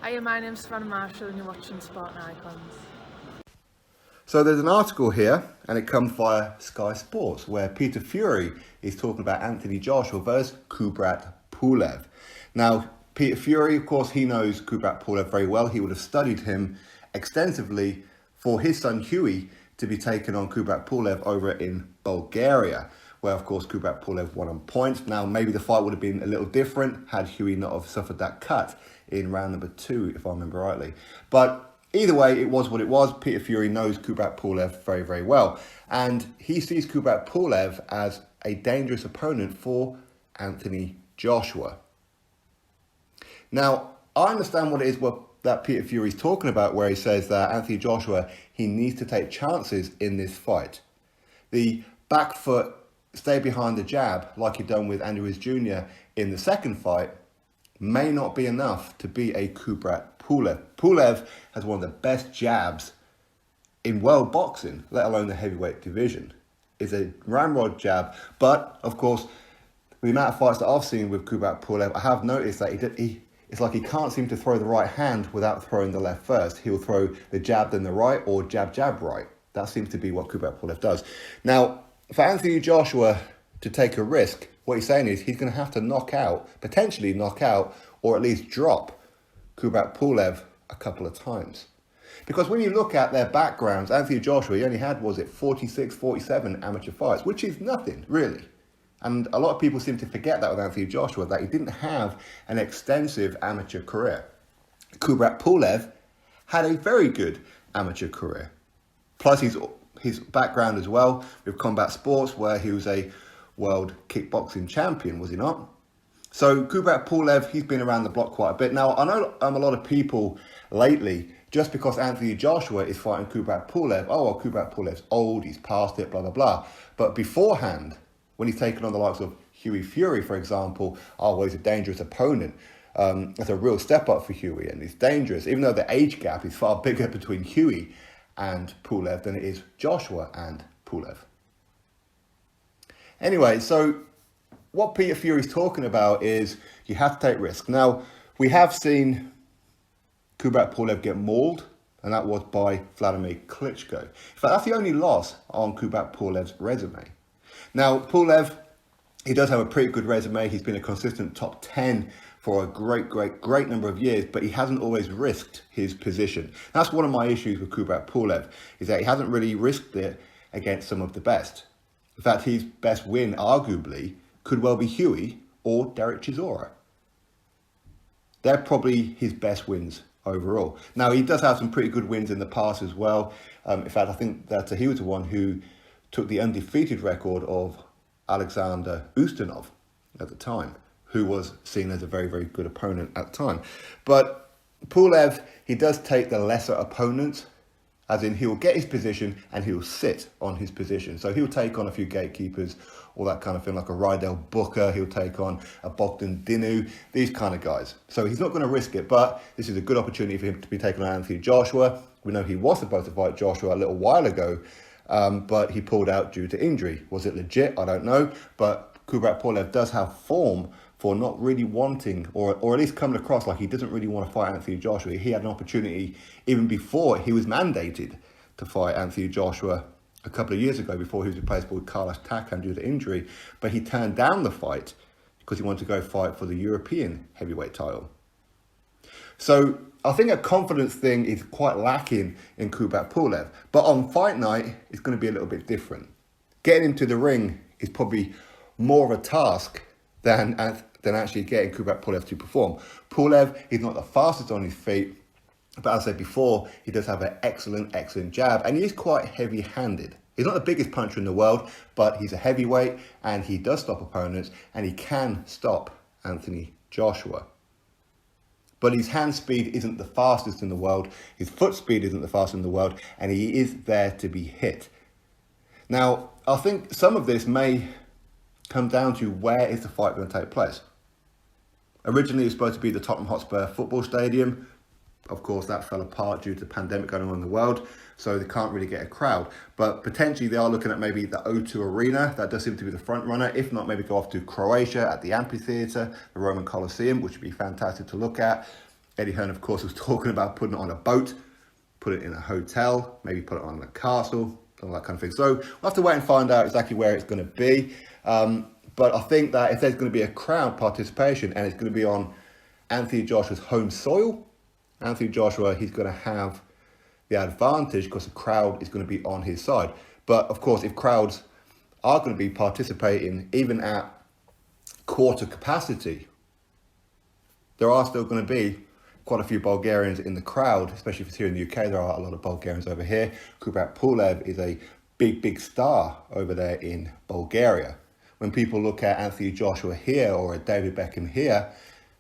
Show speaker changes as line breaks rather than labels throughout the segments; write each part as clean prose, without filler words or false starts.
Hiya, my name's Savannah Marshall and you're watching Sport and Icons.
So there's an article here, and it comes via Sky Sports, where Peter Fury is talking about Anthony Joshua versus Kubrat Pulev. Now, Peter Fury, of course, he knows Kubrat Pulev very well. He would have studied him extensively for his son Huey to be taken on Kubrat Pulev over in Bulgaria, where, of course, Kubrat Pulev won on points. Now, maybe the fight would have been a little different had Huey not have suffered that cut in round number 2, if I remember rightly. But either way, it was what it was. Peter Fury knows Kubrat Pulev very, very well. And he sees Kubrat Pulev as a dangerous opponent for Anthony Joshua. Now, I understand what it is that Peter Fury is talking about, where he says that Anthony Joshua, he needs to take chances in this fight. The back foot, stay behind the jab, like he'd done with Andy Ruiz Jr. in the second fight, may not be enough to beat a Kubrat Pulev. Pulev has one of the best jabs in world boxing, let alone the heavyweight division. It's a ramrod jab, but of course, the amount of fights that I've seen with Kubrat Pulev, I have noticed that it's like he can't seem to throw the right hand without throwing the left first. He'll throw the jab then the right, or jab right. That seems to be what Kubrat Pulev does. Now, for Anthony Joshua to take a risk, what he's saying is he's going to have to potentially knock out, or at least drop Kubrat Pulev a couple of times. Because when you look at their backgrounds, Anthony Joshua, he only had, 46, 47 amateur fights, which is nothing, really. And a lot of people seem to forget that with Anthony Joshua, that he didn't have an extensive amateur career. Kubrat Pulev had a very good amateur career. Plus his background as well with combat sports, where he was a world kickboxing champion, was he not? So Kubrat Pulev, he's been around the block quite a bit. Now, I know a lot of people lately, just because Anthony Joshua is fighting Kubrat Pulev, Kubrat Pulev's old, he's past it, blah, blah, blah. But beforehand, when he's taken on the likes of Huey Fury, for example, he's a dangerous opponent. It's a real step up for Huey, and he's dangerous, even though the age gap is far bigger between Huey and Pulev than it is Joshua and Pulev. Anyway, so what Peter Fury's talking about is you have to take risks. Now, we have seen Kubrat Pulev get mauled, and that was by Vladimir Klitschko. In fact, that's the only loss on Kubrat Pulev's resume. Now, Pulev, he does have a pretty good resume. He's been a consistent top 10 for a great number of years, but he hasn't always risked his position. That's one of my issues with Kubrat Pulev, is that he hasn't really risked it against some of the best. In fact, his best win, arguably, could well be Huey or Derek Chisora. They're probably his best wins overall. Now, he does have some pretty good wins in the past as well. In fact, I think that he was the one who took the undefeated record of Alexander Ustinov at the time, who was seen as a very, very good opponent at the time. But Pulev, he does take the lesser opponents, as in he'll get his position and he'll sit on his position. So he'll take on a few gatekeepers, all that kind of thing, like a Rydell Booker, he'll take on a Bogdan Dinu, these kind of guys. So he's not going to risk it, but this is a good opportunity for him to be taking on Anthony Joshua. We know he was supposed to fight Joshua a little while ago, but he pulled out due to injury. Was it legit? I don't know. But Kubrat Pulev does have form for not really wanting, or at least coming across like he doesn't really want to fight Anthony Joshua. He had an opportunity even before he was mandated to fight Anthony Joshua a couple of years ago, before he was replaced with Carlos Takam due to injury. But he turned down the fight because he wanted to go fight for the European heavyweight title. So I think a confidence thing is quite lacking in Kubrat Pulev. But on fight night, it's going to be a little bit different. Getting into the ring is probably more of a task than actually getting Kubrat Pulev to perform. Pulev, he's not the fastest on his feet, but as I said before, he does have an excellent jab, and he is quite heavy-handed. He's not the biggest puncher in the world, but he's a heavyweight, and he does stop opponents, and he can stop Anthony Joshua. But his hand speed isn't the fastest in the world, his foot speed isn't the fastest in the world, and he is there to be hit. Now, I think some of this may come down to where is the fight going to take place. Originally, it was supposed to be the Tottenham Hotspur football stadium. Of course, that fell apart due to the pandemic going on in the world, so they can't really get a crowd. But potentially, they are looking at maybe the O2 Arena. That does seem to be the front runner. If not, maybe go off to Croatia at the amphitheatre, the Roman Colosseum, which would be fantastic to look at. Eddie Hearn, of course, was talking about putting it on a boat, put it in a hotel, maybe put it on a castle, all that kind of thing. So we'll have to wait and find out exactly where it's going to be. But I think that if there's going to be a crowd participation and it's going to be on Anthony Joshua's home soil, Anthony Joshua, he's going to have the advantage because the crowd is going to be on his side. But of course, if crowds are going to be participating even at quarter capacity, there are still going to be quite a few Bulgarians in the crowd, especially if it's here in the UK. There are a lot of Bulgarians over here. Kubrat Pulev is a big star over there in Bulgaria. When people look at Anthony Joshua here or at David Beckham here,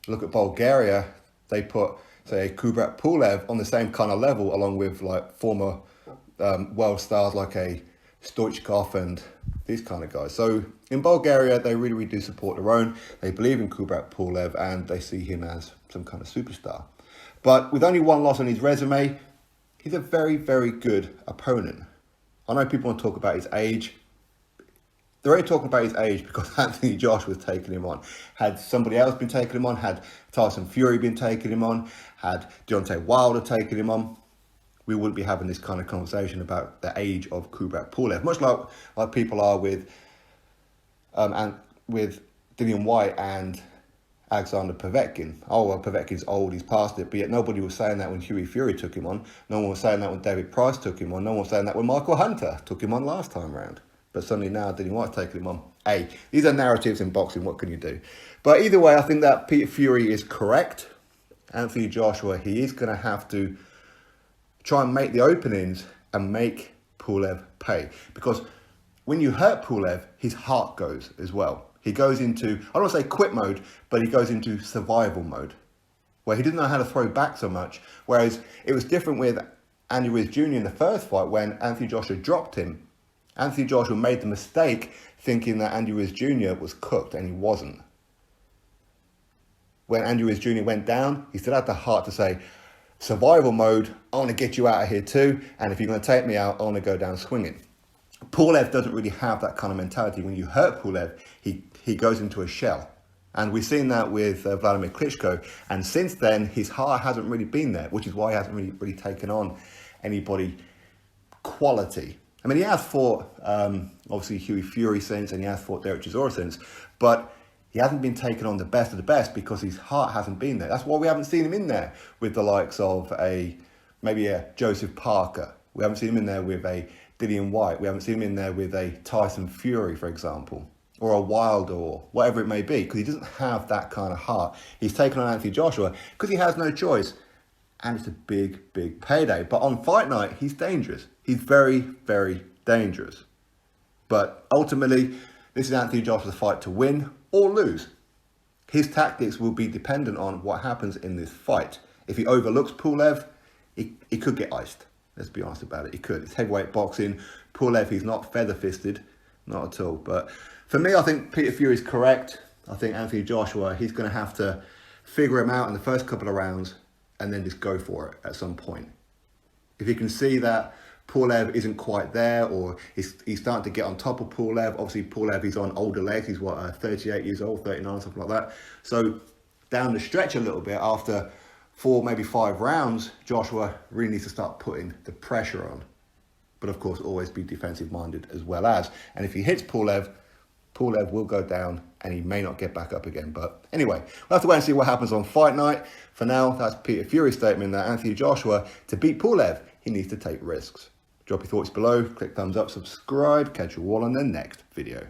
look at Bulgaria, they put, say, Kubrat Pulev on the same kind of level, along with like former world stars like a Stoichkov and these kind of guys. So in Bulgaria, they really do support their own. They believe in Kubrat Pulev and they see him as some kind of superstar. But with only one loss on his resume, he's a very good opponent. I know people want to talk about his age. They're only talking about his age because Anthony Joshua was taking him on. Had somebody else been taking him on, had Tyson Fury been taking him on, had Deontay Wilder taking him on, we wouldn't be having this kind of conversation about the age of Kubrat Pulev. Much like people are with Dillian Whyte and Alexander Povetkin. Oh, well, Povetkin's old, he's past it. But yet nobody was saying that when Hughie Fury took him on. No one was saying that when David Price took him on. No one was saying that when Michael Hunter took him on last time round. But suddenly now Dillian Whyte's taking him on. Hey, these are narratives in boxing. What can you do? But either way, I think that Peter Fury is correct. Anthony Joshua, he is going to have to try and make the openings and make Pulev pay. Because when you hurt Pulev, his heart goes as well. He goes into, I don't want to say quit mode, but he goes into survival mode, where he didn't know how to throw back so much. Whereas it was different with Andy Ruiz Jr. in the first fight when Anthony Joshua dropped him. Anthony Joshua made the mistake thinking that Andy Ruiz Jr. was cooked, and he wasn't. When Andy Ruiz Jr. went down, he still had the heart to say, survival mode, I want to get you out of here too, and if you're going to take me out, I want to go down swinging. Pulev doesn't really have that kind of mentality. When you hurt Pulev, he goes into a shell. And we've seen that with Vladimir Klitschko, and since then, his heart hasn't really been there, which is why he hasn't really taken on anybody quality. I mean, he has fought, obviously, Hughie Fury since, and he has fought Derek Chisora since, but he hasn't been taken on the best of the best because his heart hasn't been there. That's why we haven't seen him in there with the likes of maybe a Joseph Parker. We haven't seen him in there with a Dillian Whyte. We haven't seen him in there with a Tyson Fury, for example, or a Wilder, or whatever it may be, because he doesn't have that kind of heart. He's taken on Anthony Joshua because he has no choice. And it's a big payday. But on fight night, he's dangerous. He's very dangerous. But ultimately, this is Anthony Joshua's fight to win or lose. His tactics will be dependent on what happens in this fight. If he overlooks Pulev, he could get iced. Let's be honest about it. He could. It's heavyweight boxing. Pulev, he's not feather-fisted. Not at all. But for me, I think Peter Fury is correct. I think Anthony Joshua, he's going to have to figure him out in the first couple of rounds and then just go for it at some point. If you can see that Pulev isn't quite there, or he's starting to get on top of Pulev. Obviously, Pulev, he's on older legs. He's, 38 years old, 39, something like that. So down the stretch a little bit, after 4, maybe 5 rounds, Joshua really needs to start putting the pressure on. But of course, always be defensive-minded as well as. And if he hits Pulev, Pulev will go down and he may not get back up again. But anyway, we'll have to wait and see what happens on fight night. For now, that's Peter Fury's statement that Anthony Joshua, to beat Pulev, he needs to take risks. Drop your thoughts below, click thumbs up, subscribe, catch you all on the next video.